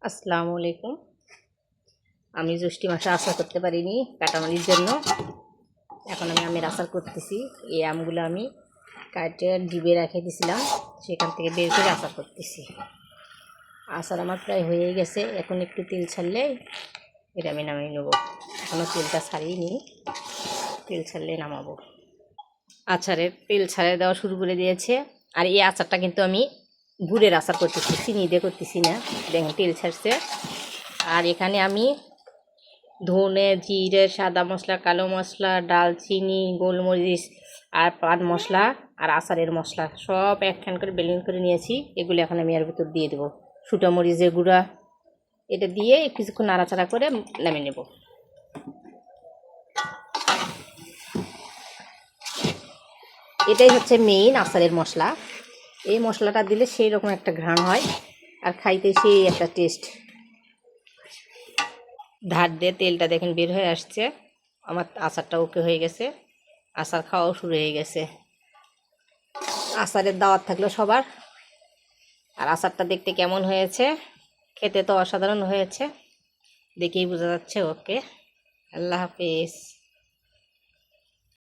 আসসালামু আলাইকুম। আমি জ্যৈষ্ঠ মাসে আচার করতে পারিনি কাটামারির জন্য। এখন আমি আমের আচার করতেছি। এই আমগুলো আমি কাটে ডিবে রেখে দিয়েছিলাম, সেখান থেকে বের করে আচার করতেছি। আচার আমার প্রায় হয়ে গেছে। এখন একটু তেল ছাড়লে এটা আমি নামিয়ে নেবো। এখনও তেলটা ছাড়িয়ে তেল ছাড়লে নামাবো। আচারের তেল ছাড়িয়ে দেওয়া শুরু করে দিয়েছে। আর এই আচারটা কিন্তু আমি গুড়ের আচার করতেছি, চিনি দিয়ে করতেছি না। দেখুন তেল ছাড়ছে। আর এখানে আমি ধনে, জিরে, সাদা মশলা, কালো মশলা, ডালচিনি, গোলমরিচ আর পান মশলা আর আচারের মশলা সব একখান করে ব্লেন্ড করে নিয়েছি। এগুলো এখন আমি এর ভিতর দিয়ে দেবো। শুটা মরিচের গুঁড়া এটা দিয়ে কিছুক্ষণ নাড়াচাড়া করে নামিয়ে নেব। এটাই হচ্ছে মেইন আচারের মশলা। এই মশলাটা দিলে সেই রকম একটা ঘ্রাণ হয়, আর খাইতে সেই একটা টেস্ট। ধার দিয়ে তেলটা দেখেন বের হয়ে আসছে। আমার আচারটা ওকে হয়ে গেছে। আচার খাওয়াও শুরু হয়ে গেছে। আচারের দাওয়াত থাকলো সবার। আর আচারটা দেখতে কেমন হয়েছে, খেতে তো অসাধারণ হয়েছে, দেখেই বোঝা যাচ্ছে। ওকে, আল্লাহ হাফেজ।